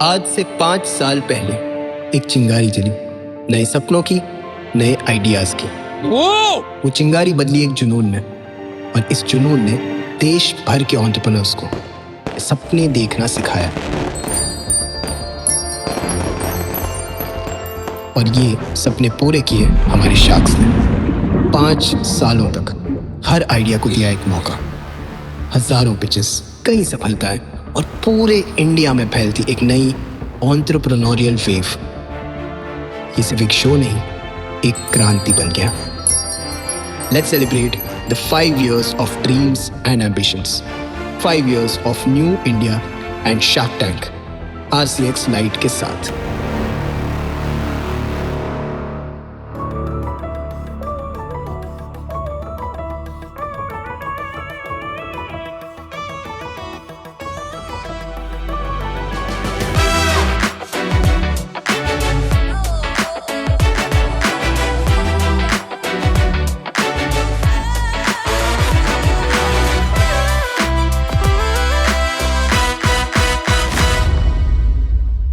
आज से 5 साल पहले एक चिंगारी जली, नए सपनों की, नए आइडियाज की। वो चिंगारी बदली एक जुनून में, और इस जुनून ने देश भर के एंटरप्रेन्योर्स को सपने देखना सिखाया। और ये सपने पूरे किए हमारे शार्क्स ने। 5 सालों तक हर आइडिया को दिया एक मौका, हजारों पिचेस, कई सफलताएं, और पूरे इंडिया में फैलती एक नई एंटरप्रेन्योरियल वेव। ये सिर्फ एक शो नहीं, एक क्रांति बन गया। Let's celebrate the 5 years of dreams and ambitions. 5 years of new India and Shark Tank, RCX Lite के साथ।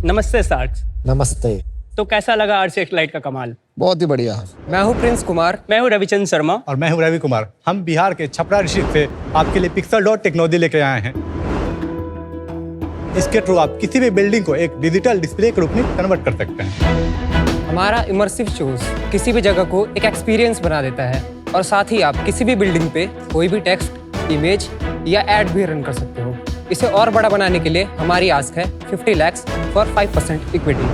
नमस्ते सार्क्स। नमस्ते। तो कैसा लगा RCX लाइट का कमाल? बहुत ही बढ़िया। मैं हूँ प्रिंस कुमार। मैं हूँ रविचंद्र शर्मा। और मैं हूँ रवि कुमार। हम बिहार के छपरा डिस्ट्रिक्ट से आपके लिए पिक्सल डॉट टेक्नोलॉजी लेके आए हैं। इसके थ्रू आप किसी भी बिल्डिंग को एक डिजिटल डिस्प्ले के रूप में कन्वर्ट कर सकते हैं। हमारा इमर्सिव शोज किसी भी जगह को एक एक्सपीरियंस बना देता है, और साथ ही आप किसी भी बिल्डिंग पे कोई भी टेक्स्ट, इमेज या एड भी रन कर सकते हो। इसे और बड़ा बनाने के लिए हमारी आस्क है 50 लाख फॉर 5% इक्विटी।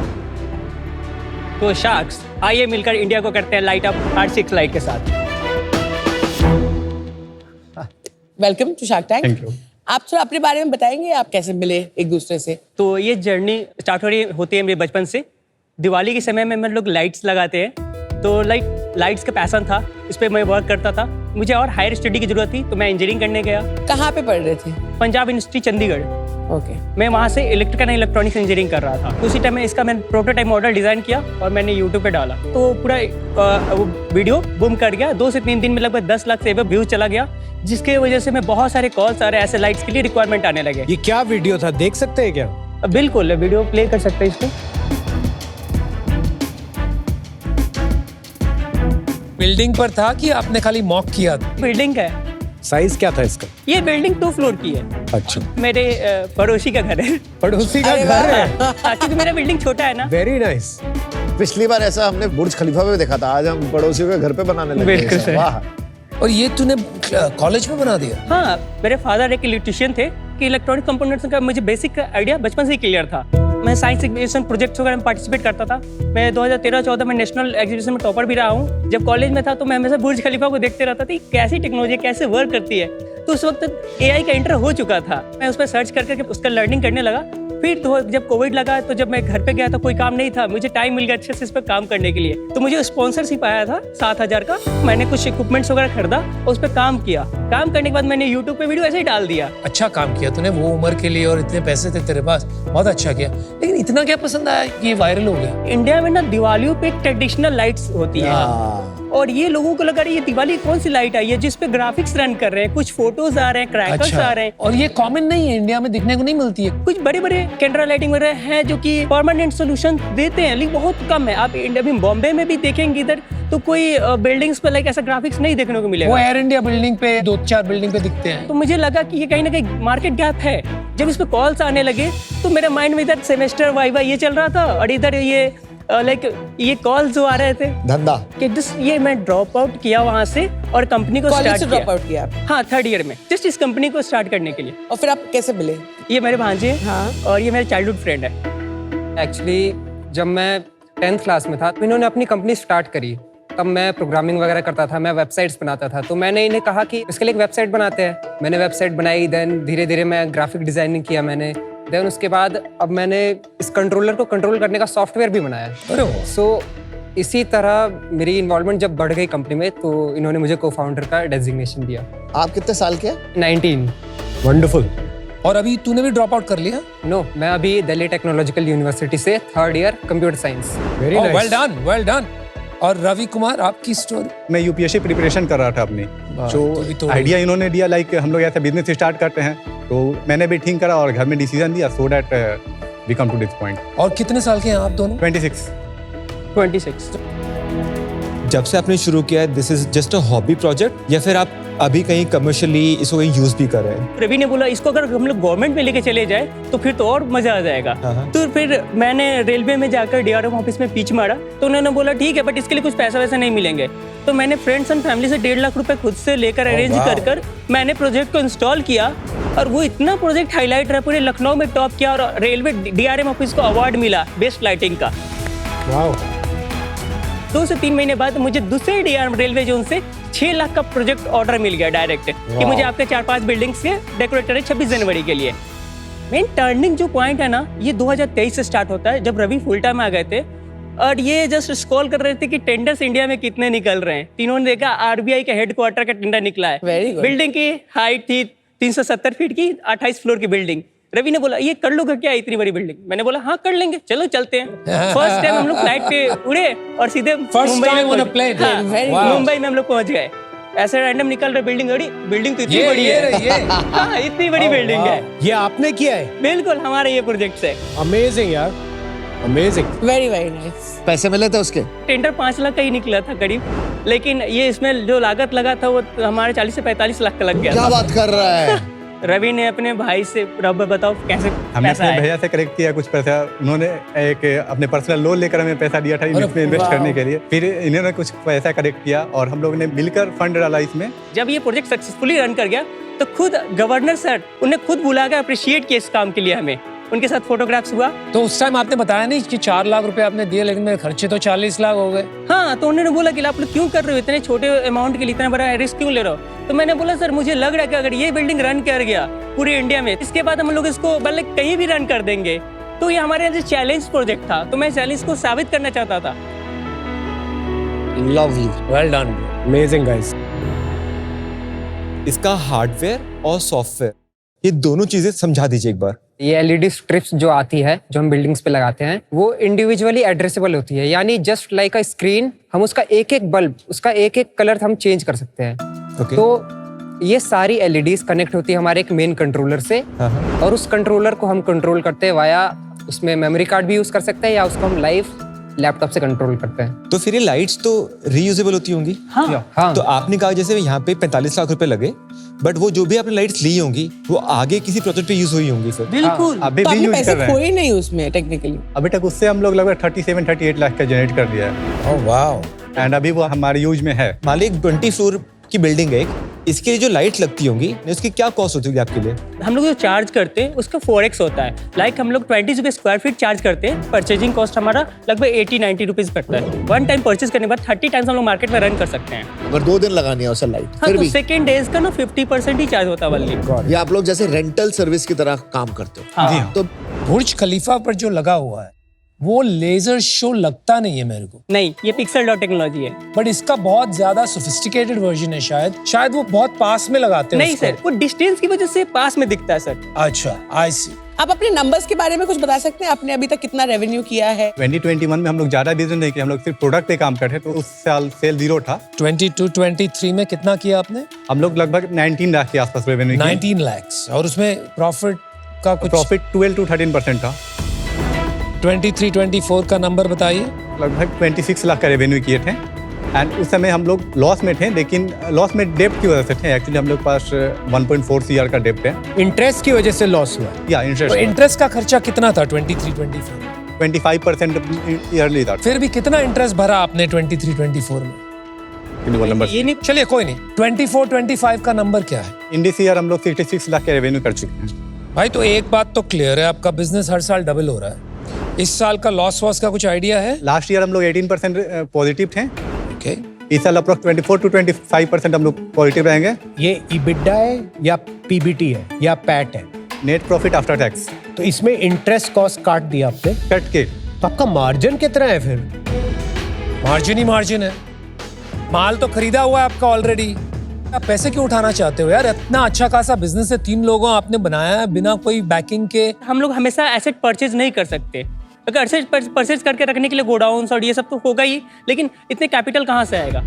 तो शार्क्स, आइए मिलकर इंडिया को करते हैं लाइट अप RCX लाइट के साथ। Welcome to Shark Tank. Thank you. आप थोड़ा अपने बारे में बताएंगे, आप कैसे मिले एक दूसरे से? तो ये जर्नी स्टार्ट होती है मेरे बचपन से। दिवाली के समय में हम लोग लाइट्स लगाते हैं, तो लाइट्स का पैशन था, इस पर मैं वर्क करता था। मुझे और हायर स्टडी की जरूरत थी, तो मैं इंजीनियरिंग करने गया। कहाँ पे पढ़ रहे थे? पंजाब यूनिवर्सिटी चंडीगढ़। ओके। मैं वहाँ से इलेक्ट्रिकल एंड इलेक्ट्रॉनिक्स इंजीनियरिंग कर रहा था। उसी टाइम में इसका मैंने प्रोटोटाइप मॉडल डिजाइन किया और मैंने यूट्यूब पे डाला, तो पूरा वो वीडियो बूम कर गया। 2 से 3 दिन में लगभग 10 लाख से व्यूज चला गया, जिसके वजह से मैं बहुत सारे कॉल्स आ रहे, ऐसे लाइट्स के लिए रिक्वायरमेंट आने लगे। ये क्या वीडियो था, देख सकते हैं क्या? बिल्कुल, वीडियो प्ले कर सकते हैं इसको। बिल्डिंग पर था कि आपने खाली मॉक किया? बिल्डिंग है। साइज क्या था इसका? ये बिल्डिंग 2 फ्लोर की है। अच्छा। मेरे पड़ोसी का घर है। पड़ोसी का घर है? क्योंकि मेरा बिल्डिंग छोटा है ना। Very nice. पिछली बार ऐसा हमने बुर्ज खलीफा में देखा था, आज हम पड़ोसियों के घर पे बनाने लगे। बिल्कुल सही। वाह। और ये तूने कॉलेज में बना दिया? हाँ, मेरे फादर एक इलेक्ट्रिशियन थे कि इलेक्ट्रॉनिक कंपोनेंट्स का मुझे बेसिक आइडिया बचपन से ही क्लियर था। मैं साइंस एग्जीबिशन प्रोजेक्ट्स वगैरह में पार्टिसिपेट करता था। मैं 2013-14 में नेशनल एग्जीबिशन में टॉपर भी रहा हूँ। जब कॉलेज में था तो मैं हमेशा बुर्ज खलीफा को देखते रहता था, कैसी टेक्नोलॉजी कैसे वर्क करती है। तो उस वक्त AI का एंटर हो चुका था। मैं उस पर सर्च करके उसका लर्निंग करने लगा। फिर तो जब कोविड लगा, तो जब मैं घर पे गया था, कोई काम नहीं था, मुझे टाइम मिल गया अच्छे से इस पर काम करने के लिए। तो मुझे स्पॉन्सरशिप आया था 7,000 का। मैंने कुछ इक्विपमेंट्स वगैरह खरीदा और उस पर काम किया। काम करने के बाद मैंने यूट्यूब पे वीडियो ऐसे ही डाल दिया। अच्छा काम किया तूने, वो उम्र के लिए, और इतने पैसे थे तेरे पास, बहुत अच्छा किया। लेकिन इतना क्या पसंद आया कि ये वायरल हो गया? इंडिया में ना दिवालियों पे ट्रेडिशनल लाइट्स होती है, और ये लोगों को लगा ये दिवाली कौन सी लाइट आई है जिस पे ग्राफिक्स रन कर रहे हैं, कुछ फोटोज आ रहे हैं, क्रैकर्स आ रहे हैं। और ये कॉमन नहीं है, इंडिया में दिखने को नहीं मिलती है। कुछ बड़े बड़े कैंडल लाइटिंग वगैरह हैं जो कि परमानेंट सोल्यूशन देते हैं, लेकिन बहुत कम है। आप इंडिया में बॉम्बे में भी देखेंगे इधर, तो कोई बिल्डिंग्स पे ऐसा ग्राफिक्स नहीं देखने को मिलेगा। वो एयर इंडिया बिल्डिंग पे 2-4 बिल्डिंग पे दिखते हैं। तो मुझे लगा कि ये कहीं ना कहीं मार्केट गैप है। जब इस पे कॉल्स आने लगे तो मेरे माइंड में इधर सेमेस्टर वाइवा ये चल रहा था, और इधर ये कॉल्स जो आ रहे थे, धंधा कि जस्ट ये मैं ड्रॉप आउट किया वहाँ से और कंपनी को कॉलेज स्टार्ट से किया। ड्रॉप आउट किया आप? हाँ, 3rd ईयर में, जस्ट इस कंपनी को स्टार्ट करने के लिए। और फिर आप कैसे मिले? ये मेरे भांजे हैं, हाँ। और ये मेरे चाइल्डहुड फ्रेंड है। एक्चुअली जब मैं 10th क्लास में था तो इन्होंने अपनी कंपनी स्टार्ट करी। तब मैं प्रोग्रामिंग वगैरह करता था, मैं वेबसाइट्स बनाता था। तो मैंने इन्हें कहा कि इसके लिए एक वेबसाइट बनाते हैं। मैंने वेबसाइट बनाई, देन धीरे धीरे मैं ग्राफिक डिजाइनिंग किया मैंने। देन उसके बाद अब मैंने इस कंट्रोलर को कंट्रोल करने का सॉफ्टवेयर भी बनाया। सो इसी तरह मेरी इन्वॉल्वमेंट जब बढ़ गई कंपनी में, तो इन्होंने मुझे को फाउंडर का डेजिग्नेशन दिया। आप कितने साल के? 19। वंडरफुल। और अभी तूने भी ड्रॉप आउट कर लिया? नो, मैं अभी दिल्ली टेक्नोलॉजिकल यूनिवर्सिटी से 3rd year computer science. Very well nice. Done, well done. और रवि कुमार, आपकी स्टोरी? मैं UPSC प्रिपरेशन कर रहा था अपनी। तो जो आइडिया इन्होंने दिया, हम लोग ऐसा बिजनेस स्टार्ट करते हैं, तो मैंने भी ठीक करा और घर में डिसीजन दिया, so that we come to this point. और कितने साल के हैं आप दोनों? 26. 26। जब से आपने शुरू किया है, this is just a hobby project या फिर आप अभी कहीं कमर्शियली इसको कहीं यूज भी कर रहे हैं? रवि ने बोला इसको अगर हम लोग गवर्नमेंट में लेके चले जाए तो फिर तो और मजा आ जाएगा। तो फिर मैंने रेलवे में जाकर डीआरएम ऑफिस में पिच मारा, तो उन्होंने बोला ठीक है बट इसके लिए कुछ पैसा वैसा नहीं मिलेंगे। तो मैंने फ्रेंड्स एंड फैमिली से 1.5 लाख रुपए खुद से लेकर अरेंज कर मैंने प्रोजेक्ट को इंस्टॉल किया और वो इतना प्रोजेक्ट हाईलाइट रहा, पूरे लखनऊ में टॉप किया और रेलवे डीआरएम ऑफिस को अवार्ड मिला बेस्ट लाइटिंग का। वाओ। 2 से 3 महीने बाद मुझे दूसरे डीआरएम रेलवे जोन से 6 लाख का प्रोजेक्ट ऑर्डर मिल गया डायरेक्ट कि मुझे आपके 4-5 बिल्डिंग्स के डेकोरेटर है 26 जनवरी के लिए। मेन टर्निंग जो पॉइंट है ना, ये 2023 से स्टार्ट होता है जब रवि फुल टाइम आ गए थे और ये जस्ट स्क्रॉल कर रहे थे कि टेंडर्स इंडिया में कितने निकल रहे हैं। तीनों ने देखा आरबीआई के हेडक्वार्टर का टेंडर निकला है। Very good. बिल्डिंग की हाइट थी 370 फीट की, 28 फ्लोर की बिल्डिंग। रवि ने बोला ये कर लोगे क्या इतनी बड़ी बिल्डिंग? मैंने बोला हाँ कर लेंगे, चलो चलते हैं। फर्स्ट टाइम हम लोग फ्लाइट पे उड़े और सीधे मुंबई में हम लोग पहुंच गए। ऐसे रैंडम निकल रहे बिल्डिंग, बिल्डिंग तो इतनी बड़ी है। हाँ, इतनी बड़ी बिल्डिंग है। ये आपने किया है? बिल्कुल हमारे ये प्रोजेक्ट है। अमेजिंग यार, अमेजिंग। Very very nice. पैसे मिले थे उसके? टेंडर 5 लाख का ही निकला था करीब, लेकिन ये इसमें जो लागत लगा था वो हमारे 40 से 45 लाख का लग गया। क्या बात कर रहा है? रवि ने अपने भाई से, रब बताओ कैसे हमने पैसा अपने आया? भैया से कलेक्ट किया कुछ पैसा, उन्होंने एक अपने पर्सनल लोन लेकर हमें पैसा दिया था इसमें इन्वेस्ट करने के लिए। फिर इन्होंने कुछ पैसा कलेक्ट किया और हम लोगों ने मिलकर फंड डाला इसमें। जब ये प्रोजेक्ट सक्सेसफुली रन कर गया तो खुद गवर्नर सर उन्हें खुद बुला कर अप्रिशिएट किया इस काम के लिए हमें। उनके साथ फोटोग्राफ्स हुआ। तो उस टाइम आपने बताया नहीं कि 4 लाख रुपए आपने दिए, लेकिन मेरे खर्चे तो 40 लाख हो गए। हाँ, तो उन्होंने बोला कि आप लोग क्यों कर रहे हो, इतने छोटे अमाउंट के लिए इतना बड़ा रिस्क क्यों ले रहे हो? तो मैंने बोला सर मुझे लग रहा है कि अगर ये बिल्डिंग रन कर गया पूरे इंडिया में, इसके बाद हम लोग इसको मतलब कहीं भी रन कर देंगे। तो ये हमारे यहाँ से चैलेंज प्रोजेक्ट था, तो मैं चैलेंज को साबित करना चाहता था। Lovely, well done, amazing guys. इसका हार्डवेयर और सॉफ्टवेयर, ये दोनों चीजें समझा दीजिए एक बार। ये एलईडी स्ट्रिप्स जो आती है, जो हम बिल्डिंग्स पे लगाते हैं, वो इंडिविजुअली एड्रेसेबल होती है। यानी जस्ट लाइक अ स्क्रीन, हम उसका एक एक बल्ब, उसका एक एक कलर हम चेंज कर सकते हैं। Okay. तो ये सारी एलईडीज कनेक्ट होती है हमारे एक मेन कंट्रोलर से, और उस कंट्रोलर को हम कंट्रोल करते हैं वाया, उसमें मेमोरी कार्ड भी यूज कर सकते हैं या उसको हम लाइव लैपटॉप से कंट्रोल करते हैं। तो फिर ये लाइट्स तो रीयूजेबल होती होंगी? हाँ। तो आपने कहा जैसे यहाँ पे 45 लाख रुपए लगे, बट वो जो भी आपने लाइट्स ली होंगी वो आगे किसी प्रोजेक्ट पे यूज हुई होंगी फिर? बिल्कुल। अभी तो भी आपने यूज पैसे कर रहे खोए हैं। नहीं उसमें टेक्निकली? अभी तक उससे हम लोग लगभग 37-38 लाख का जनरेट कर दिया है। Oh wow. एंड अभी वो हमारे यूज में है। मान ली 20 फ्लोर की बिल्डिंग है, इसके लिए जो लाइट लगती होंगी उसकी क्या कॉस्ट होती होगी आपके लिए? हम लोग जो चार्ज करते हैं उसका 4x होता है। लाइक हम लोग 20 रुपये स्क्वायर फीट चार्ज करते हैं। परचेजिंग कॉस्ट हमारा लगभग 80-90 रुपीज पड़ता है। 1 टाइम परचेज करने के बाद 30 टाइम्स हम लोग मार्केट में रन कर सकते हैं। अगर 2 दिन लगानी है उसे लाइट, हाँ, फिर तो भी सेकेंड डेज का ना 50% ही चार्ज होता है वल्ली। ये आप लोग जैसे रेंटल सर्विस की तरह काम करते हो? हाँ। जी हाँ। तो बुर्ज खलीफा पर जो लगा हुआ है वो लेजर शो लगता नहीं है मेरे को, नहीं, ये पिक्सल डॉट टेक्नोलॉजी है। बट इसका बहुत ज्यादा सोफिस्टिकेटेड वर्जन है। शायद वो बहुत पास में लगाते हैं नहीं उसको। सर, वो डिस्टेंस की वजह से पास में दिखता है सर। अच्छा, आई सी। आप अपने नंबर्स के बारे में कुछ बता सकते हैं? आपने अभी तक कितना रेवेन्यू किया है? 2021 में हम लोग ज्यादा बिजनेस नहीं किया, हम लोग सिर्फ प्रोडक्ट पे काम करते, तो उस साल सेल 0 था। 22-23 में कितना किया आपने? हम लोग लगभग 19 लाख के आसपास रेवेन्यू 19 लाख। और उसमें प्रॉफिट का कुछ? प्रॉफिट 12-13% था। 23-24 का नंबर बताइए। लगभग 26 लाख का रेवेन्यू किए थे। एंड उस समय हम लोग लॉस में थे, लेकिन लॉस में डेप्ट की वजह से थे। एक्चुअली हम लोग पास 1.4 CR का डेप्ट है। इंटरेस्ट की वजह से लॉस हुआ? या तो इंटरेस्ट इंटरेस्ट का खर्चा कितना था 23-24? 25% ईयरली था। फिर भी कितना इंटरेस्ट भरा आपने 23-24 में? वो नंबर ये नहीं, चलिए कोई नहीं। 24-25 का नंबर क्या है? इंडिस ईयर हम लोग 66 लाख के रेवेन्यू कर चुके हैं। भाई तो एक बात तो क्लियर है, आपका बिजनेस हर साल डबल हो रहा है। इस साल का लॉस वॉस का कुछ आइडिया है? लास्ट ईयर हम लोग 18% पॉजिटिव थे। ओके। इस साल अप्रॉक्स 24-25% हम लोग पॉजिटिव रहेंगे। ये EBITDA है या PBT है या पैट है? नेट प्रॉफिट आफ्टर टैक्स तो इसमें इंटरेस्ट कॉस्ट काट दिया आपने, कट के। तो आपका मार्जिन कितना है फिर? मार्जिन ही मार्जिन है। माल तो खरीदा हुआ है आपका ऑलरेडी। आप पैसे क्यों उठाना चाहते हो यार? इतना अच्छा खासा बिजनेस है, 3 लोगों आपने बनाया है बिना कोई बैकिंग के। हम लोग हमेशा एसेट परचेज नहीं कर सकते, क्योंकि एसेट परचेज करके रखने के लिए गोडाउन्स और ये सब तो होगा ही, लेकिन इतने कैपिटल कहाँ से आएगा?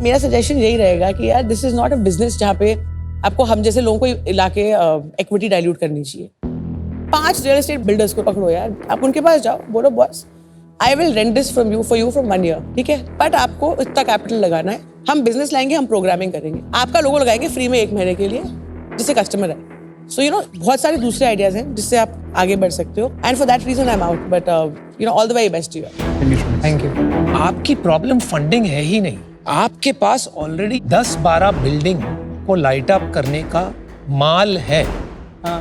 मेरा सजेशन यही रहेगा कि यार this is not a business जहाँ पे आपको हम जैसे लोगों को इलाके इक्विटी डाइल्यूट करनी चाहिए। 5 रियल एस्टेट बिल्डर्स को पकड़ो यार, आप उनके पास जाओ, बोलो boss I will rent this from you for 1 year, ठीक है, बट आपको इतना कैपिटल लगाना है, हम बिजनेस लाएंगे, हम प्रोग्रामिंग करेंगे, आपका लोगो लगाएंगे फ्री में 1 महीने के लिए, जिससे कस्टमर है। सो यू नो बहुत सारे दूसरे आइडियाज हैं जिससे आप आगे बढ़ सकते हो, and for that reason I am out, but you know all the very best to you. Thank you. आपकी प्रॉब्लम फंडिंग है ही नहीं, आपके पास ऑलरेडी 10-12 बिल्डिंग को लाइट अप करने का माल है। हाँ,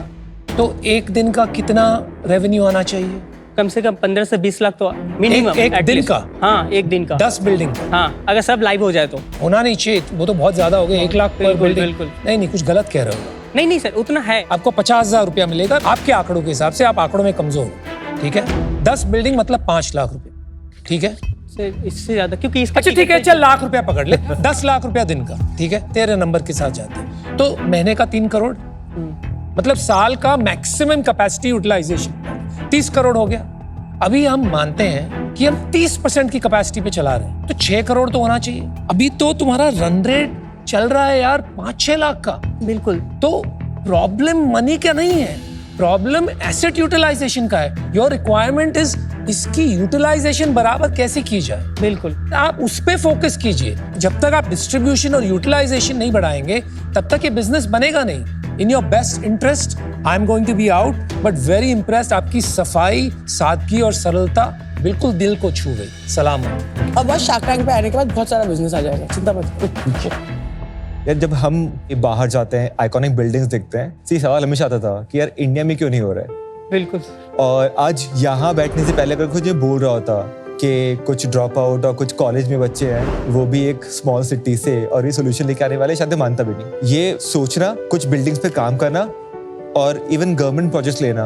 तो एक दिन का कितना रेवेन्यू आना चाहिए? कम से कम 15 से 20 लाख तो मिनिमम। एक दिन का? हाँ, एक दिन का 10 बिल्डिंग का? हाँ, अगर सब लाइव हो जाए तो। होना नहीं चाहिए, वो तो बहुत ज्यादा हो गया, 1 लाख पर बिल्कुल, बिल्डिंग। बिल्कुल। नहीं, कुछ गलत कह रहे हो। नहीं सर, उतना है। आपको 50,000 रुपया मिलेगा आपके आंकड़ों के हिसाब से, आप आंकड़ों में कमजोर हो, ठीक है। 10 बिल्डिंग मतलब 5 लाख रुपए, ठीक है। सर इससे ज्यादा, क्योंकि इसका अच्छा ठीक है, चल लाख रुपया पकड़ ले। 10 लाख रुपया दिन का, ठीक है, तेरे नंबर के साथ जाते हैं तो महीने का 3 करोड़, मतलब साल का मैक्सिमम कैपेसिटी यूटिलाइजेशन 30 करोड़ हो गया। अभी हम मानते हैं कि हम 30% की कैपेसिटी पे चला रहे हैं, तो 6 करोड़ तो होना चाहिए। अभी तो तुम्हारा रन रेट चल रहा है यार 5-6 लाख का। बिल्कुल। तो प्रॉब्लम मनी का नहीं है, प्रॉब्लम एसेट यूटिलाइजेशन का है। योर रिक्वायरमेंट इज इसकी यूटिलाइजेशन बराबर कैसे की जाए। बिल्कुल, आप उस पे फोकस कीजिए। जब तक आप डिस्ट्रीब्यूशन और यूटिलाइजेशन नहीं बढ़ाएंगे तब तक ये बिजनेस बनेगा नहीं। In your best interest I am going to be out, but very impressed. आपकी सफाई, सादगी और सरलता बिल्कुल दिल को छू गई। सलाम। और बस शार्क टैंक पे आने के बाद बहुत सारा बिजनेस आ जाएगा, चिंता मत। यार जब हम बाहर जाते हैं, आइकॉनिक बिल्डिंग्स देखते हैं, तो ये सवाल हमेशा आता था कि यार इंडिया में क्यों नहीं हो रहा है। बिल्कुल। और आज यहाँ बैठने से पहले अगर कुछ ये बोल रहा होता कि कुछ ड्रॉप आउट और कुछ कॉलेज में बच्चे हैं, वो भी एक स्मॉल सिटी से, और ये सोल्यूशन लेके आने वाले, शायद मैं मानता भी नहीं। ये सोचना, कुछ बिल्डिंग्स पे काम करना और इवन गवर्नमेंट प्रोजेक्ट्स लेना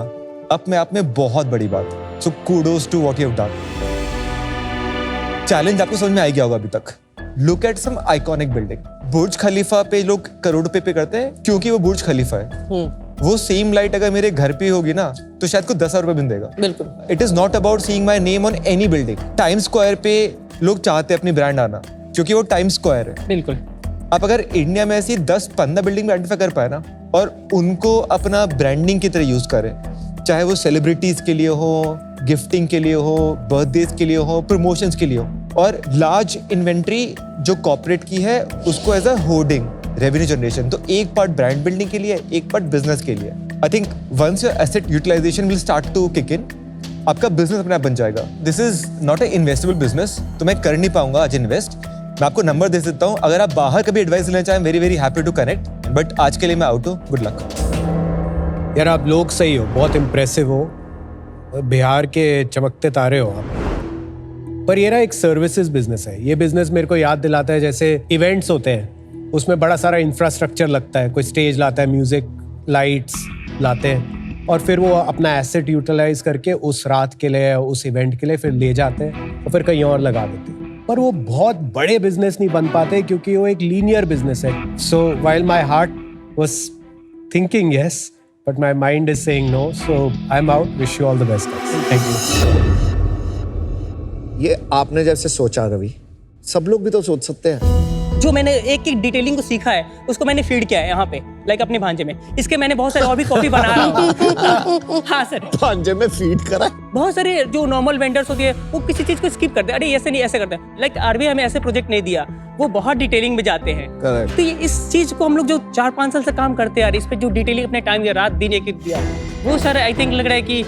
अपने आप में बहुत बड़ी बात है। So kudos to what you have done. Challenge आपको समझ में आ गया होगा अभी तक। Look at some iconic building. Burj Khalifa पे लोग करोड़ रुपए पे करते हैं क्योंकि वो बुर्ज खलीफा है। वो सेम लाइट अगर मेरे घर पे होगी ना तो शायद को 10,000 रुपए मिल देगा। बिल्कुल। It is not about seeing my name on any building. Times square पे लोग चाहते हैं अपनी ब्रांड आना क्योंकि वो टाइम्स स्क्वायर है। बिल्कुल। आप अगर इंडिया में ऐसी 10-15 बिल्डिंग में आइडेंटिफाई कर पाए ना और उनको अपना ब्रांडिंग की तरह यूज करें, चाहे वो सेलिब्रिटीज के लिए हो, गिफ्टिंग के लिए हो, बर्थडेज के लिए हो, प्रमोशंस के लिए हो, और लार्ज इन्वेंट्री जो कॉर्पोरेट की है उसको as a hoarding revenue generation. तो एक पार्ट ब्रांड बिल्डिंग के लिए, एक पार्ट बिजनेस के लिए। I think once your asset utilisation will start to kick in, आपका बिजनेस अपने आप बन जाएगा। This is not a investable business, तो मैं कर नहीं पाऊंगा आज इन्वेस्ट। मैं आपको नंबर दे सकता हूँ, अगर आप बाहर कभी एडवाइस लेना चाहें, very very happy to connect, but आज के लिए मैं आउट हूँ। Good luck. यार आप लोग सही हो, बहुत इम्प्रेसिव हो, बिहार के चमकते तारे हो आप। पर ये ना एक सर्विसेज बिजनेस है। ये बिजनेस मेरे को याद दिलाता है जैसे इवेंट्स होते हैं, उसमें बड़ा सारा इंफ्रास्ट्रक्चर लगता है, कोई स्टेज लाता है, म्यूजिक लाइट्स लाते हैं, और फिर वो अपना एसेट यूटिलाइज करके उस रात के लिए, उस इवेंट के लिए फिर ले जाते हैं और फिर कहीं और लगा देते हैं। पर वो बहुत बड़े बिजनेस नहीं बन पाते क्योंकि वो एक लीनियर बिजनेस है। So while my heart was thinking yes, but my mind is saying no, so I am out. Wish you all the best. Thank you. ये आपने जैसे सोचा रवि, सब लोग भी तो सोच सकते हैं। जो मैंने एक एक डिटेलिंग को सीखा है उसको मैंने फीड किया है यहाँ पे, लाइक अपने भांजे में। इसके मैंने बहुत सारे और भी कॉपी बना रहा हूँ। हाँ सर, भांजे में फीड करा। बहुत सारे जो नॉर्मल वेंडर्स होती है वो किसी चीज को स्किप करते हैं, अरे ऐसे नहीं ऐसे करते हैं। लाइक आरबीआई हमें ऐसे प्रोजेक्ट नहीं दिया, वो बहुत डिटेलिंग में जाते हैं। Correct. तो ये इस चीज को हम लोग जो 4-5 साल से काम करते हैं, इस पे जो डिटेलिंग अपने टाइम दिया, रात दिन एक एक दिया, वो सर आई थिंक लग रहा है कि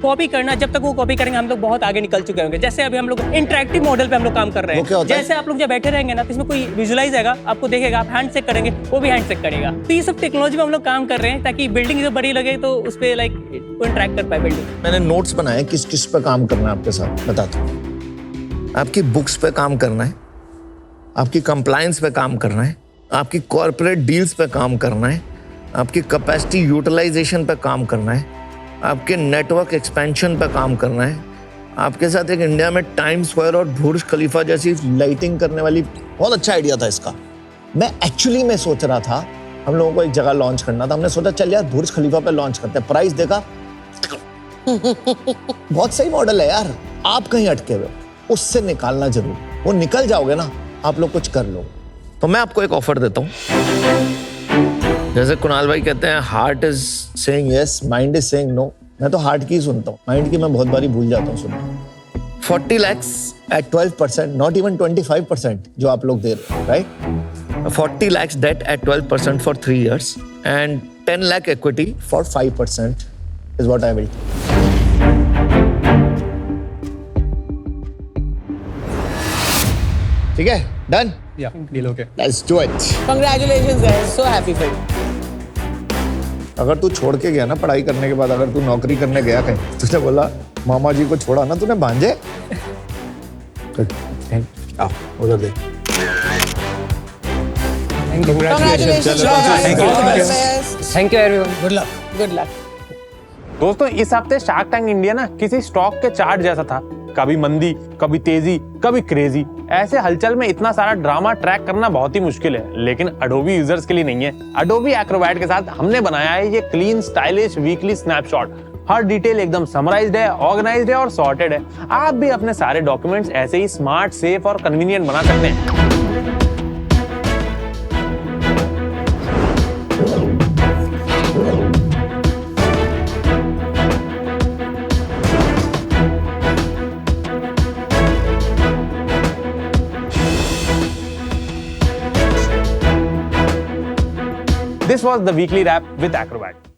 कॉपी करना, जब तक वो कॉपी करेंगे हम लोग बहुत आगे निकल चुके होंगे। जैसे अभी हम लोग इंटरेक्टिव मॉडल पे हम लोग काम कर रहे वो क्या हैं। होता है? जैसे आप लोग जब बैठे रहेंगे ना तो इसमें कोई विजुअलाइज आएगा, आपको देखेगा, आप हैंड चेक करेंगे, वो भी हैंड चेक करेगा। तो ये सब टेक्नोलॉजी में हम लोग काम कर रहे हैं ताकि बिल्डिंग जो बड़ी लगे तो उस पर लाइक वो इंटरेक्ट कर पाए बिल्डिंग। मैंने नोट्स बनाए किस किस पे काम करना है आपके साथ, बताता हूँ। आपकी बुक्स पे काम करना है, आपकी कंप्लायंस पे काम करना है, आपकी कॉर्पोरेट डील्स पे काम करना है, आपकी कैपेसिटी यूटिलाइजेशन पे काम करना है, आपके नेटवर्क एक्सपेंशन पे काम करना है। आपके साथ एक इंडिया में टाइम स्क्वायर और बुर्ज खलीफा जैसी लाइटिंग करने वाली, बहुत अच्छा आइडिया था इसका। मैं एक्चुअली में सोच रहा था हम लोगों को एक जगह लॉन्च करना था, हमने सोचा चल यार बुर्ज खलीफा पे लॉन्च करते हैं। प्राइस देखा, बहुत सही मॉडल है यार। आप कहीं अटके हुए, उससे निकालना जरूर, वो निकल जाओगे ना, आप लोग कुछ कर लो। तो मैं आपको एक ऑफर देता हूँ। जैसे कुणाल भाई कहते हैं, heart is saying yes, mind is saying no. मैं तो हार्ट की सुनता हूँ, माइंड की मैं बहुत बारी भूल जाता हूँ सुनना। 40 lakhs at 12%, not even 25% जो आप लोग दे रहे हो, right? 40 lakhs debt at 12% for 3 years and 10 lakh equity for 5% is what I will do. ठीक है, डन? या deal okay. Let's do it. Congratulations guys, so happy for you. अगर तू छोड़ के गया ना पढ़ाई करने के बाद, अगर तू नौकरी करने गया कहीं, तुझे बोला मामा जी को छोड़ा ना तूने भांजे, उधर देख। Congratulations. Thank you everyone. Good luck. Good luck. दोस्तों इस हफ्ते शार्क टैंक इंडिया ना किसी स्टॉक के चार्ट जैसा था, कभी मंदी, कभी तेजी, कभी क्रेजी। ऐसे हलचल में इतना सारा ड्रामा ट्रैक करना बहुत ही मुश्किल है, लेकिन अडोबी यूजर्स के लिए नहीं है। अडोबी एक्रोबैट के साथ हमने बनाया है ये क्लीन स्टाइलिश वीकली स्नैपशॉट। हर डिटेल एकदम समराइज्ड है, ऑर्गेनाइज्ड है और सॉर्टेड है। आप भी अपने सारे डॉक्यूमेंट्स ऐसे ही स्मार्ट, सेफ और कन्वीनियंट बना सकते हैं। This was the weekly wrap with Acrobat.